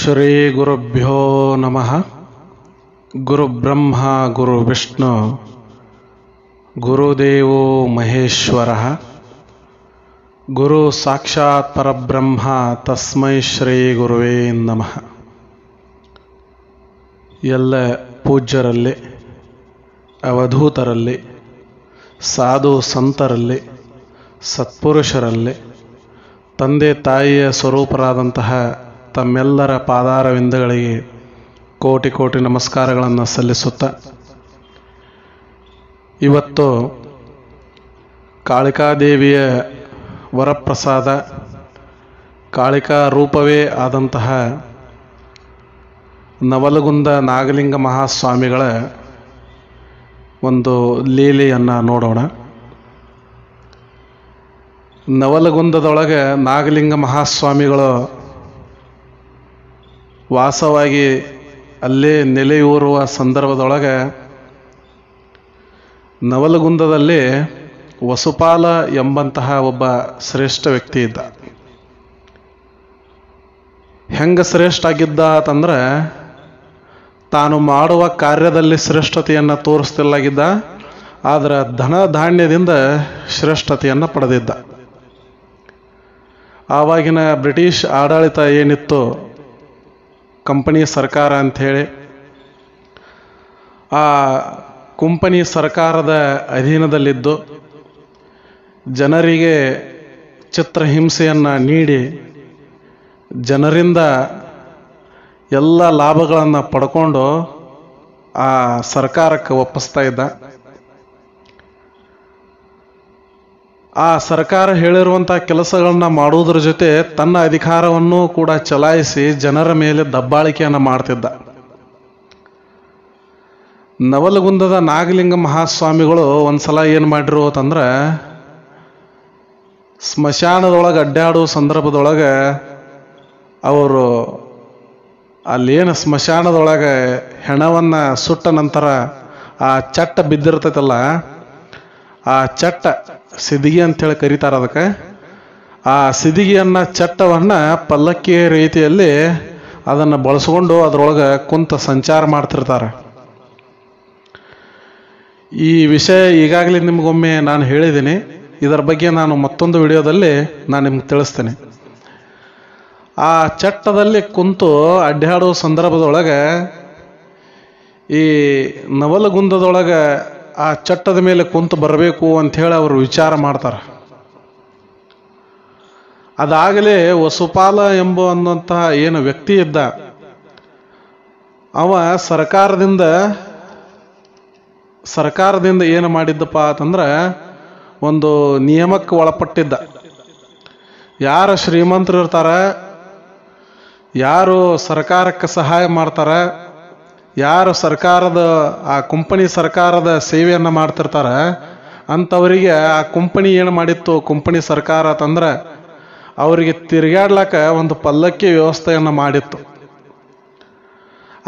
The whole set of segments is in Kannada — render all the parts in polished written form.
ಶ್ರೀ ಗುರುಭ್ಯೋ ನಮಃ. ಗುರುಬ್ರಹ್ಮ ಗುರುವಿಷ್ಣು ಗುರುದೇವೋ ಮಹೇಶ್ವರಃ. ಗುರು ಸಾಕ್ಷಾತ್ ಪರಬ್ರಹ್ಮ ತಸ್ಮೈ ಶ್ರೀ ಗುರುವೇ ನಮಃ. ಎಲ್ಲ ಪೂಜ್ಯರಲ್ಲಿ, ಅವಧೂತರಲ್ಲಿ, ಸಾಧು ಸಂತರಲ್ಲಿ, ಸತ್ಪುರುಷರಲ್ಲಿ, ತಂದೆ ತಾಯಿಯ ಸ್ವರೂಪರಾದಂತಹ ತಮ್ಮೆಲ್ಲರ ಪಾದಾರವಿಂದಗಳಿಗೆ ಕೋಟಿ ಕೋಟಿ ನಮಸ್ಕಾರಗಳನ್ನು ಸಲ್ಲಿಸುತ್ತಾ, ಇವತ್ತು ಕಾಳಿಕಾದೇವಿಯ ವರಪ್ರಸಾದ, ಕಾಳಿಕಾ ರೂಪವೇ ಆದಂತಹ ನವಲಗುಂದ ನಾಗಲಿಂಗ ಮಹಾಸ್ವಾಮಿಗಳ ಒಂದು ಲೀಲೆಯನ್ನು ನೋಡೋಣ. ನವಲಗುಂದದೊಳಗೆ ನಾಗಲಿಂಗ ಮಹಾಸ್ವಾಮಿಗಳು ವಾಸವಾಗಿ ಅಲ್ಲೇ ನೆಲೆಯೂರುವ ಸಂದರ್ಭದೊಳಗೆ ನವಲಗುಂದದಲ್ಲಿ ವಸುಪಾಲ ಎಂಬಂತಹ ಒಬ್ಬ ಶ್ರೇಷ್ಠ ವ್ಯಕ್ತಿ ಇದ್ದ. ಹೆಂಗೆ ಶ್ರೇಷ್ಠ ಆಗಿದ್ದ ಅಂತಂದ್ರೆ, ತಾನು ಮಾಡುವ ಕಾರ್ಯದಲ್ಲಿ ಶ್ರೇಷ್ಠತೆಯನ್ನು ತೋರಿಸ್ತಿಲ್ಲಾಗಿದ್ದ, ಆದರೆ ಧನ ಧಾನ್ಯದಿಂದ ಶ್ರೇಷ್ಠತೆಯನ್ನು ಪಡೆದಿದ್ದ. ಆವಾಗಿನ ಬ್ರಿಟಿಷ್ ಆಡಳಿತ ಏನಿತ್ತು, ಕಂಪನಿ ಸರ್ಕಾರ ಅಂಥೇಳಿ, ಆ ಕಂಪನಿ ಸರ್ಕಾರದ ಅಧೀನದಲ್ಲಿದ್ದು ಜನರಿಗೆ ಚಿತ್ರಹಿಂಸೆಯನ್ನು ನೀಡಿ ಜನರಿಂದ ಎಲ್ಲ ಲಾಭಗಳನ್ನು ಪಡ್ಕೊಂಡು ಆ ಸರ್ಕಾರಕ್ಕೆ ಒಪ್ಪಿಸ್ತಾ ಇದ್ದ. ಆ ಸರ್ಕಾರ ಹೇಳಿರುವಂಥ ಕೆಲಸಗಳನ್ನ ಮಾಡುವುದರ ಜೊತೆ ತನ್ನ ಅಧಿಕಾರವನ್ನು ಕೂಡ ಚಲಾಯಿಸಿ ಜನರ ಮೇಲೆ ದಬ್ಬಾಳಿಕೆಯನ್ನು ಮಾಡ್ತಿದ್ದ. ನವಲಗುಂದದ ನಾಗಲಿಂಗ ಮಹಾಸ್ವಾಮಿಗಳು ಒಂದ್ಸಲ ಏನು ಮಾಡಿರು ಅಂತಂದ್ರೆ, ಸ್ಮಶಾನದೊಳಗೆ ಅಡ್ಡಾಡೋ ಸಂದರ್ಭದೊಳಗೆ ಅವರು ಅಲ್ಲೇನು ಸ್ಮಶಾನದೊಳಗೆ ಹೆಣವನ್ನು ಸುಟ್ಟ ನಂತರ ಆ ಚಟ್ಟ ಬಿದ್ದಿರ್ತೈತಲ್ಲ, ಆ ಚಟ್ಟ ಸಿದಿಗೆ ಅಂಥೇಳಿ ಕರೀತಾರೆ ಅದಕ್ಕೆ. ಆ ಸಿದಿಗೆಯನ್ನು ಚಟ್ಟವನ್ನು ಪಲ್ಲಕ್ಕಿ ರೀತಿಯಲ್ಲಿ ಅದನ್ನು ಬಳಸ್ಕೊಂಡು ಅದರೊಳಗೆ ಕುಂತ ಸಂಚಾರ ಮಾಡ್ತಿರ್ತಾರೆ. ಈ ವಿಷಯ ಈಗಾಗಲೇ ನಿಮಗೊಮ್ಮೆ ನಾನು ಹೇಳಿದ್ದೀನಿ. ಇದರ ಬಗ್ಗೆ ನಾನು ಮತ್ತೊಂದು ವಿಡಿಯೋದಲ್ಲಿ ನಾನು ನಿಮ್ಗೆ ತಿಳಿಸ್ತೇನೆ. ಆ ಚಟ್ಟದಲ್ಲಿ ಕುಂತು ಅಡ್ಡಾಡೋ ಸಂದರ್ಭದೊಳಗೆ ಈ ನವಲಗುಂದದೊಳಗೆ ಆ ಚಟ್ಟದ ಮೇಲೆ ಕುಂತು ಬರಬೇಕು ಅಂಥೇಳಿ ಅವರು ವಿಚಾರ ಮಾಡ್ತಾರೆ. ಅದಾಗಲೇ ವಸುಪಾಲ ಅನ್ನುವಂತಹ ಏನು ವ್ಯಕ್ತಿ ಇದ್ದ, ಅವ ಸರ್ಕಾರದಿಂದ ಏನು ಮಾಡಿದ್ದಪ್ಪ ಅಂತಂದ್ರೆ, ಒಂದು ನಿಯಮಕ್ಕೆ ಒಳಪಟ್ಟಿದ್ದ. ಯಾರು ಶ್ರೀಮಂತರು ಇರ್ತಾರೆ, ಯಾರು ಸರ್ಕಾರಕ್ಕೆ ಸಹಾಯ ಮಾಡ್ತಾರೆ, ಯಾರು ಸರ್ಕಾರದ ಆ ಕಂಪನಿ ಸರ್ಕಾರದ ಸೇವೆಯನ್ನು ಮಾಡ್ತಿರ್ತಾರೆ ಅಂಥವರಿಗೆ ಆ ಕಂಪನಿ ಏನು ಮಾಡಿತ್ತು, ಕಂಪನಿ ಸರ್ಕಾರ ಅಂತಂದ್ರೆ ಅವರಿಗೆ ತಿರುಗಾಡ್ಲಕ್ಕ ಒಂದು ಪಲ್ಲಕ್ಕಿ ವ್ಯವಸ್ಥೆಯನ್ನು ಮಾಡಿತ್ತು.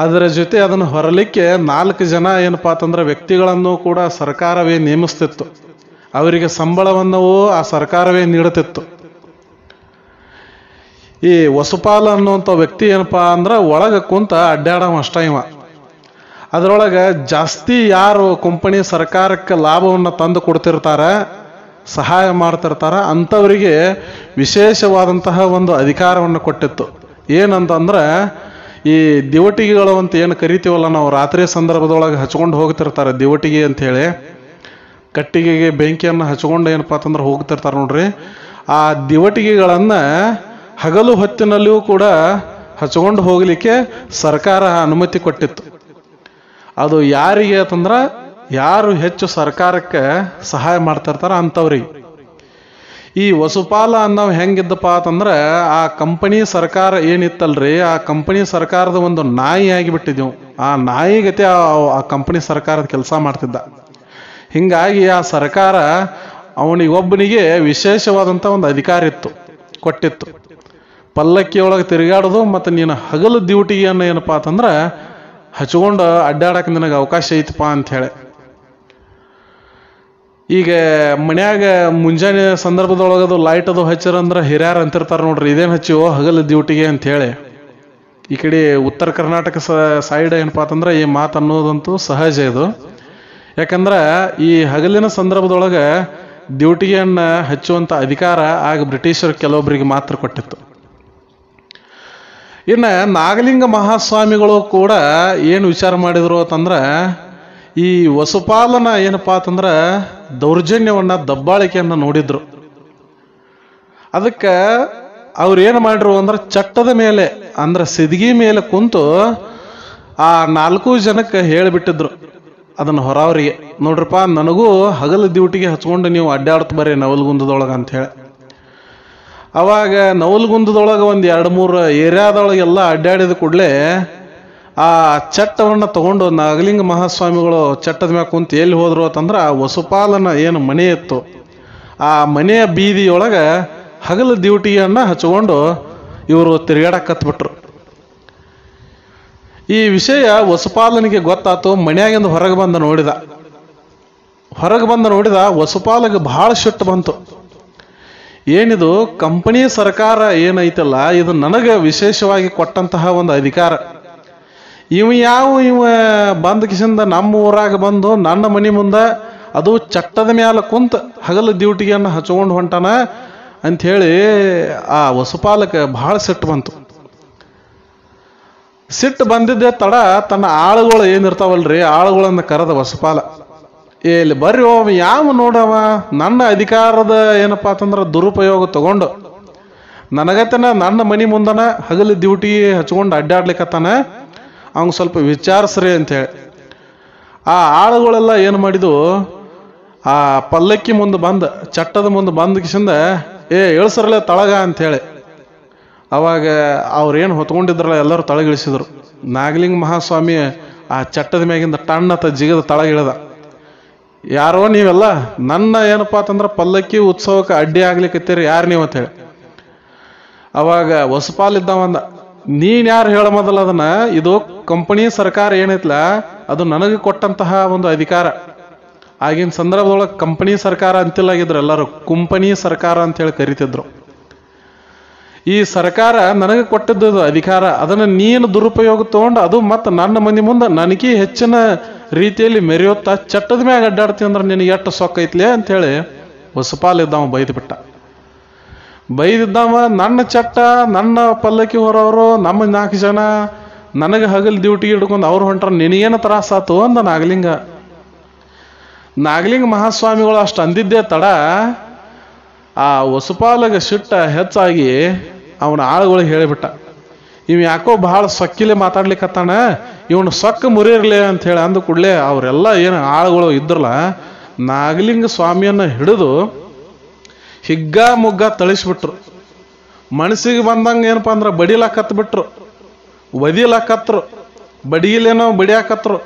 ಅದರ ಜೊತೆ ಅದನ್ನು ಹೊರಲಿಕ್ಕೆ 4 ಜನ ಏನಪ್ಪಾ ಅಂತಂದ್ರೆ ವ್ಯಕ್ತಿಗಳನ್ನು ಕೂಡ ಸರ್ಕಾರವೇ ನೇಮಿಸ್ತಿತ್ತು. ಅವರಿಗೆ ಸಂಬಳವನ್ನು ಆ ಸರ್ಕಾರವೇ ನೀಡುತ್ತಿತ್ತು. ಈ ವಸುಪಾಲ ಅನ್ನುವಂಥ ವ್ಯಕ್ತಿ ಏನಪ್ಪಾ ಅಂದ್ರೆ ಒಳಗೆ ಕುಂತ ಅಡ್ಡಾಡವ ಅಷ್ಟ ಇವ. ಅದರೊಳಗೆ ಜಾಸ್ತಿ ಯಾರು ಕಂಪನಿ ಸರ್ಕಾರಕ್ಕೆ ಲಾಭವನ್ನು ತಂದು ಕೊಡ್ತಿರ್ತಾರೆ, ಸಹಾಯ ಮಾಡ್ತಿರ್ತಾರ, ಅಂಥವರಿಗೆ ವಿಶೇಷವಾದಂತಹ ಒಂದು ಅಧಿಕಾರವನ್ನು ಕೊಟ್ಟಿತ್ತು. ಏನಂತಂದ್ರೆ, ಈ ದಿವಟಿಗೆಗಳು ಅಂತ ಏನು ಕರಿತೀವಲ್ಲ ನಾವು, ರಾತ್ರಿ ಸಂದರ್ಭದೊಳಗೆ ಹಚ್ಕೊಂಡು ಹೋಗ್ತಿರ್ತಾರೆ ದಿವಟಿಗೆ ಅಂಥೇಳಿ. ಕಟ್ಟಿಗೆಗೆ ಬೆಂಕಿಯನ್ನು ಹಚ್ಕೊಂಡು ಏನಪ್ಪ ಅಂತಂದ್ರೆ ಹೋಗ್ತಿರ್ತಾರೆ ನೋಡ್ರಿ. ಆ ದಿವಟಿಗೆಗಳನ್ನು ಹಗಲು ಹೊತ್ತಿನಲ್ಲಿಯೂ ಕೂಡ ಹಚ್ಕೊಂಡು ಹೋಗಲಿಕ್ಕೆ ಸರ್ಕಾರ ಅನುಮತಿ ಕೊಟ್ಟಿತ್ತು. ಅದು ಯಾರಿಗೆ ಅಂತಂದ್ರೆ, ಯಾರು ಹೆಚ್ಚು ಸರ್ಕಾರಕ್ಕೆ ಸಹಾಯ ಮಾಡ್ತಿರ್ತಾರ ಅಂಥವ್ರಿಗೆ. ಈ ವಸುಪಾಲ ಅನ್ನೋ ಹೆಂಗಿದ್ದಪ್ಪ ಅಂತಂದ್ರೆ, ಆ ಕಂಪನಿ ಸರ್ಕಾರ ಏನಿತ್ತಲ್ರಿ, ಆ ಕಂಪನಿ ಸರ್ಕಾರದ ಒಂದು ನಾಯಿ ಆಗಿಬಿಟ್ಟಿದ್ದೆವು. ಆ ನಾಯಿಗತೆ ಆ ಕಂಪನಿ ಸರ್ಕಾರದ ಕೆಲಸ ಮಾಡ್ತಿದ್ದ. ಹಿಂಗಾಗಿ ಆ ಸರ್ಕಾರ ಅವನಿಗೊಬ್ಬನಿಗೆ ವಿಶೇಷವಾದಂಥ ಒಂದು ಅಧಿಕಾರ ಕೊಟ್ಟಿತ್ತು. ಪಲ್ಲಕ್ಕಿಯೊಳಗೆ ತಿರುಗಾಡೋದು, ಮತ್ತು ನೀನು ಹಗಲು ಡ್ಯೂಟಿಯನ್ನು ಏನಪ್ಪಾ ಅಂತಂದ್ರೆ ಹಚ್ಕೊಂಡು ಅಡ್ಡಾಡಕ್ಕೆ ನಿನಗೆ ಅವಕಾಶ ಐತಪ್ಪ ಅಂಥೇಳಿ. ಈಗ ಮನ್ಯಾಗ ಮುಂಜಾನೆ ಸಂದರ್ಭದೊಳಗದು ಲೈಟ್ ಅದು ಹಚ್ಚಿರಂದ್ರೆ ಹಿರಿಯರು ಅಂತಿರ್ತಾರೆ ನೋಡ್ರಿ, ಇದೇನು ಹಚ್ಚಿವೋ ಹಗಲು ಡ್ಯೂಟಿಗೆ ಅಂಥೇಳಿ. ಈ ಕಡೆ ಉತ್ತರ ಕರ್ನಾಟಕ ಸೈಡ್ ಏನಪ್ಪ ಅಂತಂದ್ರೆ ಈ ಮಾತು ಅನ್ನೋದಂತೂ ಸಹಜ ಇದು. ಯಾಕಂದ್ರೆ ಈ ಹಗಲಿನ ಸಂದರ್ಭದೊಳಗೆ ಡ್ಯೂಟಿಯನ್ನು ಹಚ್ಚುವಂಥ ಅಧಿಕಾರ ಆಗ ಬ್ರಿಟಿಷರು ಕೆಲವೊಬ್ಬರಿಗೆ ಮಾತ್ರ ಕೊಟ್ಟಿತ್ತು. ಇನ್ನು ನಾಗಲಿಂಗ ಮಹಾಸ್ವಾಮಿಗಳು ಕೂಡ ಏನು ವಿಚಾರ ಮಾಡಿದ್ರು ಅಂತಂದ್ರೆ ಈ ವಸುಪಾಲನ ಏನಪ್ಪಾ ಅಂತಂದ್ರೆ ದೌರ್ಜನ್ಯವನ್ನು ದಬ್ಬಾಳಿಕೆಯನ್ನು ನೋಡಿದ್ರು. ಅದಕ್ಕೆ ಅವ್ರು ಏನು ಮಾಡಿದ್ರು ಅಂದ್ರೆ ಚಟ್ಟದ ಮೇಲೆ ಅಂದ್ರೆ ಸಿದ್ಗಿ ಮೇಲೆ ಕುಂತು ಆ 4 ಜನಕ್ಕೆ ಹೇಳಿಬಿಟ್ಟಿದ್ರು ಅದನ್ನು ಹೊರವರಿಗೆ, ನೋಡ್ರಪ್ಪ ನನಗೂ ಹಗಲು ಡ್ಯೂಟಿಗೆ ಹಚ್ಕೊಂಡು ನೀವು ಅಡ್ಡಾಡ್ತ ಬರ್ರಿ ನವಲಗುಂದದೊಳಗೆ ಅಂಥೇಳಿ. ಅವಾಗ ನವಲಗುಂದದೊಳಗೆ ಒಂದು 2-3 ಏರಿಯಾದೊಳಗೆಲ್ಲ ಅಡ್ಡಾಡಿದ ಕೂಡಲೇ ಆ ಚಟ್ಟವನ್ನು ತಗೊಂಡು ನಾಗಲಿಂಗ ಮಹಾಸ್ವಾಮಿಗಳು ಚಟ್ಟದ ಮ್ಯಾಗ ಕುಂತು ಎಲ್ಲಿ ಹೋದ್ರು ಅಂತಂದ್ರೆ ಆ ವಸುಪಾಲನ ಏನು ಮನೆ ಇತ್ತು ಆ ಮನೆಯ ಬೀದಿಯೊಳಗೆ ಹಗಲು ಡ್ಯೂಟಿಯನ್ನು ಹಚ್ಕೊಂಡು ಇವರು ತಿರುಗಾಡಕತ್ಬಿಟ್ರು. ಈ ವಿಷಯ ವಸುಪಾಲನಿಗೆ ಗೊತ್ತಾತು. ಮನೆಯಾಗಿಂದ ಹೊರಗೆ ಬಂದು ನೋಡಿದ ವಸುಪಾಲಿಗೆ ಬಹಳ ಸಿಟ್ಟು ಬಂತು. ಏನಿದು ಕಂಪನಿ ಸರ್ಕಾರ ಏನೈತಲ್ಲ ಇದು ನನಗೆ ವಿಶೇಷವಾಗಿ ಕೊಟ್ಟಂತಹ ಒಂದು ಅಧಿಕಾರ. ಇವ ಬಂದ ಕಿಸಿಂದ ನಮ್ಮ ಊರಾಗ ಬಂದು ನನ್ನ ಮನೆ ಮುಂದೆ ಅದು ಚಟ್ಟದ ಮ್ಯಾಲ ಕುಂತ ಹಗಲು ಡ್ಯೂಟಿಯನ್ನು ಹಚ್ಕೊಂಡು ಹೊಂಟಾನ ಅಂಥೇಳಿ ಆ ವಸುಪಾಲಕ್ಕೆ ಬಹಳ ಸಿಟ್ಟು ಬಂತು. ಸಿಟ್ಟು ಬಂದಿದ್ದೆ ತಡ ತನ್ನ ಆಳುಗಳು ಏನಿರ್ತಾವಲ್ರಿ ಆಳುಗಳನ್ನು ಕರೆದ ವಸುಪಾಲ, ಇಲ್ಲಿ ಬರ್ರಿ ಯಾವ ನೋಡವ ನನ್ನ ಅಧಿಕಾರದ ಏನಪ್ಪಾ ಅಂತಂದ್ರೆ ದುರುಪಯೋಗ ತಗೊಂಡು ನನಗತನ ನನ್ನ ಮನೆ ಮುಂದನ ಹಗಲು ಡ್ಯೂಟಿ ಹಚ್ಕೊಂಡು ಅಡ್ಡಾಡ್ಲಿಕ್ಕತ್ತಾನ, ಅವ್ನು ಸ್ವಲ್ಪ ವಿಚಾರಿಸ್ರಿ ಅಂತೇಳಿ. ಆ ಆಳುಗಳೆಲ್ಲ ಏನು ಮಾಡಿದ್ವು, ಆ ಪಲ್ಲಕ್ಕಿ ಮುಂದೆ ಬಂದು ಚಟ್ಟದ ಮುಂದೆ ಬಂದ ಕಿಸಿಂದ ಇಳಿಸ್ರಲ್ಲ ತಳಗ ಅಂಥೇಳಿ. ಅವಾಗ ಅವ್ರೇನು ಹೊತ್ಕೊಂಡಿದ್ರಲ್ಲ ಎಲ್ಲರೂ ತಳಗಿಳಿಸಿದ್ರು. ನಾಗಲಿಂಗ ಮಹಾಸ್ವಾಮಿ ಆ ಚಟ್ಟದ ಮ್ಯಾಗಿಂದ ಟಣ್ಣತ ಜಿಗದ ತಳಗಿಳಿದ. ಯಾರೋ ನೀವೆಲ್ಲ ನನ್ನ ಏನಪ್ಪಾ ಅಂತಂದ್ರೆ ಪಲ್ಲಕ್ಕಿ ಉತ್ಸವಕ್ಕೆ ಅಡ್ಡಿ ಆಗ್ಲಿಕ್ಕತ್ತೀರಿ, ಯಾರು ನೀವು ಅಂತೇಳಿ. ಅವಾಗ ವಸುಪಾಲಿದ್ದವಂದ, ನೀನ್ ಯಾರು ಹೇಳ ಮೊದಲ ಅದನ್ನ, ಇದು ಕಂಪನಿ ಸರ್ಕಾರ ಏನೈತ್ಲ ಅದು ನನಗೆ ಕೊಟ್ಟಂತಹ ಒಂದು ಅಧಿಕಾರ. ಆಗಿನ ಸಂದರ್ಭದೊಳಗೆ ಕಂಪನಿ ಸರ್ಕಾರ ಅಂತಿಲ್ಲಾಗಿದ್ರು, ಎಲ್ಲರೂ ಕುಂಪನಿ ಸರ್ಕಾರ ಅಂತೇಳಿ ಕರಿತಿದ್ರು. ಈ ಸರ್ಕಾರ ನನಗೆ ಕೊಟ್ಟಿದ್ದು ಅಧಿಕಾರ, ಅದನ್ನು ನೀನು ದುರುಪಯೋಗ ತಗೊಂಡು ಅದು ಮತ್ತು ನನ್ನ ಮನೆ ಮುಂದೆ ನನಗೆ ಹೆಚ್ಚಿನ ರೀತಿಯಲ್ಲಿ ಮೆರೆಯುತ್ತಾ ಚಟ್ಟದ ಮ್ಯಾಗ ಅಡ್ಡಾಡ್ತೀವಿ ಅಂದ್ರೆ ನಿನಗೆ ಎಷ್ಟು ಸೊಕ್ಕೈತ್ಲೆ ಅಂಥೇಳಿ ವಸುಪಾಲಿದ್ದವ ಬೈದಿದ್ದವ. ನನ್ನ ಚಟ್ಟ ನನ್ನ ಪಲ್ಲಕ್ಕಿ ಹೊರವರು ನಮ್ಮ 4 ಜನ ನನಗೆ ಹಗಲು ಡ್ಯೂಟಿ ಹಿಡ್ಕೊಂಡು ಅವ್ರು ಹೊಂಟ್ರ ನಿನಗೇನು ತ್ರಾಸಾತು ಅಂದ ನಾಗಲಿಂಗ ಮಹಾಸ್ವಾಮಿಗಳು ಅಷ್ಟು ಅಂದಿದ್ದೇ ತಡ ಆ ವಸುಪಾಲಿಗೆ ಸಿಟ್ಟ ಹೆಚ್ಚಾಗಿ ಅವನ ಆಳುಗಳಿಗೆ ಹೇಳಿಬಿಟ್ಟ, ಇವ್ ಯಾಕೋ ಬಹಳ ಸೊಕ್ಕಿಲೆ ಮಾತಾಡ್ಲಿಕ್ಕತ್ತಾನ, ಇವನು ಸೊಕ್ಕ ಮುರಿಯಿರ್ಲಿ ಅಂತ ಹೇಳಿ ಅಂದ ಕೂಡಲೇ ಅವರೆಲ್ಲ ಏನು ಆಳುಗಳು ಇದ್ರಲ್ಲ ನಾಗಲಿಂಗ ಸ್ವಾಮಿಯನ್ನು ಹಿಡಿದು ಹಿಗ್ಗ ಮುಗ್ಗ ತಳಿಸ್ಬಿಟ್ರು. ಮನಸ್ಸಿಗೆ ಬಂದಂಗೆ ಏನಪ್ಪ ಅಂದ್ರೆ ಬಡಿಲಾಕತ್ಬಿಟ್ರು, ಒದಿಲಾಕತ್ರು, ಬಡಿಗಿಲೇನೋ ಬಡಿಯಾಕತ್ರು.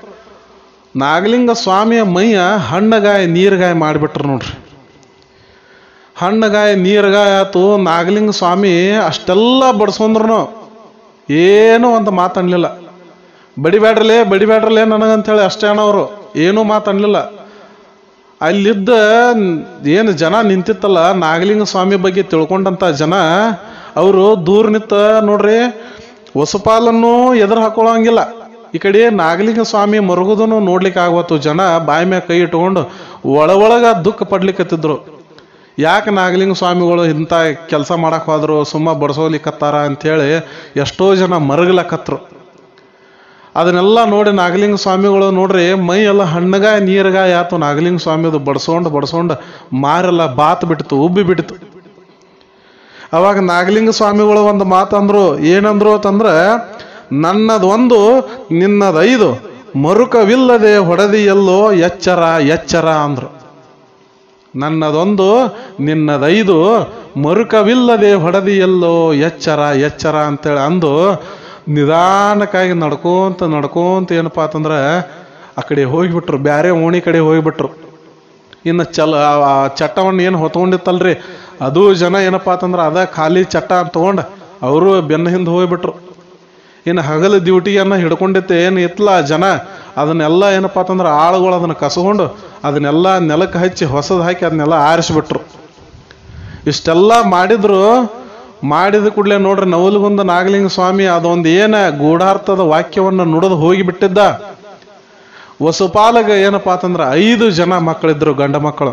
ನಾಗಲಿಂಗ ಸ್ವಾಮಿಯ ಮೈಯ ಹಣ್ಣಗಾಯ ನೀರ್ಗಾಯ ಮಾಡಿಬಿಟ್ರು ನೋಡ್ರಿ. ಹಣ್ಣಗಾಯ ನೀರ್ಗಾಯ ಆತು. ನಾಗಲಿಂಗ ಸ್ವಾಮಿ ಅಷ್ಟೆಲ್ಲ ಬಡಿಸ್ಕೊಂಡ್ರು ಏನೂ ಒಂದು ಮಾತನ್ಲಿಲ್ಲ. ಬಡಿಬ್ಯಾಡ್ರಲೇ ನನಗಂತೇಳಿ ಅಷ್ಟೇ ಅಣ್ಣವರು ಏನೂ ಮಾತನ್ಲಿಲ್ಲ. ಅಲ್ಲಿದ್ದ ಏನು ಜನ ನಿಂತಿತ್ತಲ್ಲ ನಾಗಲಿಂಗ ಸ್ವಾಮಿ ಬಗ್ಗೆ ತಿಳ್ಕೊಂಡಂಥ ಜನ ಅವರು ದೂರ ನಿಂತ ನೋಡ್ರಿ ವಸುಪಾಲನ್ನು ಎದುರು ಹಾಕೊಳ್ಳೋಂಗಿಲ್ಲ. ಈ ಕಡೆ ನಾಗಲಿಂಗ ಸ್ವಾಮಿ ಮರುಗುದನ್ನು ನೋಡ್ಲಿಕ್ಕೆ ಆಗವತ್ತು. ಜನ ಬಾಯಿ ಮ್ಯಾಗ ಕೈ ಇಟ್ಕೊಂಡು ಒಳಗ ದುಃಖ ಪಡ್ಲಿಕ್ಕತ್ತಿದ್ರು. ಯಾಕೆ ನಾಗಲಿಂಗ ಸ್ವಾಮಿಗಳು ಇಂಥ ಕೆಲಸ ಮಾಡಕ್ಕೆ ಹೋದ್ರು, ಸುಮ್ಮ ಬಡಿಸೋಲಿಕ್ಕತ್ತಾರ ಅಂಥೇಳಿ ಎಷ್ಟೋ ಜನ ಮರಗಲಕತ್ರು. ಅದನ್ನೆಲ್ಲ ನೋಡಿ ನಾಗಲಿಂಗ ಸ್ವಾಮಿಗಳು ನೋಡ್ರಿ ಮೈ ಎಲ್ಲ ಹಣ್ಣಗಾಯ ನೀರ್ಗಾಯ ಆತು. ನಾಗಲಿಂಗ ಸ್ವಾಮಿದು ಬಡಿಸ್ಕೊಂಡು ಮಾರೆಲ್ಲ ಬಾತ್ ಬಿಡ್ತು, ಉಬ್ಬಿ ಬಿಡ್ತು. ಅವಾಗ ನಾಗಲಿಂಗ ಸ್ವಾಮಿಗಳು ಒಂದು ಮಾತಂದ್ರು, ಏನಂದ್ರು ಅಂತಂದ್ರೆ, ನನ್ನದೊಂದು ನಿನ್ನದೈದು ಮರುಕವಿಲ್ಲದೆ ಹೊಡೆದಿಯಲ್ಲೋ ಎಚ್ಚರ ಅಂದ್ರು. ನನ್ನದೊಂದು ನಿನ್ನದೈದು ಮರುಕವಿಲ್ಲದೆ ಹೊಡೆದಿಯಲ್ಲೋ ಎಚ್ಚರ ಅಂತೇಳಿ ಅಂದು ನಿಧಾನಕ್ಕಾಗಿ ನಡ್ಕೊಂತ ಏನಪ್ಪಾ ಅಂತಂದ್ರೆ ಆ ಕಡೆ ಹೋಗಿಬಿಟ್ರು, ಬ್ಯಾರೆ ಓಣಿ ಕಡೆ ಹೋಗಿಬಿಟ್ರು. ಇನ್ನು ಚಟ್ಟವನ್ನು ಏನು ಹೊತ್ಕೊಂಡಿತ್ತಲ್ರಿ ಅದು ಜನ ಏನಪ್ಪಾ ಅಂತಂದ್ರೆ ಅದ ಖಾಲಿ ಚಟ್ಟ ಅಂತ ತಗೊಂಡು ಅವರು ಬೆನ್ನ ಹಿಂದೆ ಹೋಗ್ಬಿಟ್ರು. ಇನ್ನು ಹಗಲು ಡ್ಯೂಟಿಯನ್ನು ಹಿಡ್ಕೊಂಡಿತ್ತೆ ಏನು ಇತ್ತಲ್ಲ ಜನ, ಅದನ್ನೆಲ್ಲ ಏನಪ್ಪಾ ಅಂತಂದ್ರೆ ಆಳುಗಳು ಅದನ್ನು ಕಸ್ಕೊಂಡು ಅದನ್ನೆಲ್ಲ ನೆಲಕ್ಕೆ ಹಚ್ಚಿ ಹೊಸದು ಹಾಕಿ ಅದನ್ನೆಲ್ಲ ಆರಿಸ್ಬಿಟ್ರು. ಇಷ್ಟೆಲ್ಲ ಮಾಡಿದ್ರು ಮಾಡಿದ ಕೂಡಲೇ ನೋಡ್ರಿ ನವಲಗುಂದ ನಾಗಲಿಂಗ ಸ್ವಾಮಿ ಅದೊಂದು ಏನ ಗೂಢಾರ್ಥದ ವಾಕ್ಯವನ್ನು ನುಡಿದು ಹೋಗಿಬಿಟ್ಟಿದ್ದ. ವಸುಪಾಲಗ ಏನಪ್ಪಾ ಅಂತಂದ್ರ 5 ಜನ ಮಕ್ಕಳಿದ್ರು, ಗಂಡ ಮಕ್ಕಳು.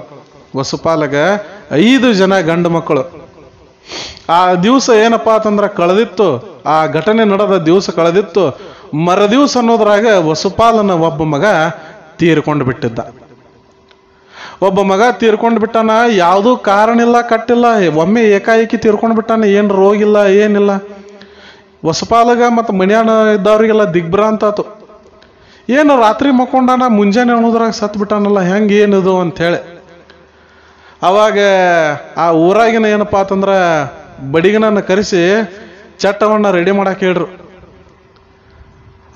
ವಸುಪಾಲಗ 5 ಜನ ಗಂಡು ಮಕ್ಕಳು. ಆ ದಿವಸ ಏನಪ್ಪಾ ಅಂತಂದ್ರ ಕಳೆದಿತ್ತು, ಆ ಘಟನೆ ನಡೆದ ದಿವಸ ಕಳೆದಿತ್ತು. ಮರದಿವಸ ಅನ್ನೋದ್ರಾಗ ವಸುಪಾಲನ ಒಬ್ಬ ಮಗ ತೀರ್ಕೊಂಡು ಬಿಟ್ಟಿದ್ದ. ಒಬ್ಬ ಮಗ ತೀರ್ಕೊಂಡು ಬಿಟ್ಟಾನ. ಯಾವುದೂ ಕಾರಣ ಇಲ್ಲ, ಕಟ್ಟಿಲ್ಲ, ಒಮ್ಮೆ ಏಕಾಏಕಿ ತೀರ್ಕೊಂಡು ಬಿಟ್ಟಾನ. ಏನು ರೋಗ ಇಲ್ಲ, ಏನಿಲ್ಲ. ವಸುಪಾಲಗ ಮತ್ತು ಮನ್ಯಾನ ಇದ್ದವ್ರಿಗೆಲ್ಲ ದಿಗ್ಭ್ರಾಂತ ಆತು. ಏನು ರಾತ್ರಿ ಮಕ್ಕೊಂಡಾನ, ಮುಂಜಾನೆ ಅನ್ನೋದ್ರಾಗ ಸತ್ ಬಿಟ್ಟಾನಲ್ಲ, ಹೆಂಗೆ ಏನಿದು ಅಂಥೇಳಿ. ಅವಾಗ ಆ ಊರಾಗಿನ ಏನಪ್ಪಾ ಅಂತಂದ್ರ ಬಡಿಗನನ್ನು ಕರೆಸಿ ಚಟ್ಟವನ್ನು ರೆಡಿ ಮಾಡಕ್ಕೆ ಹೇಳ್ರು.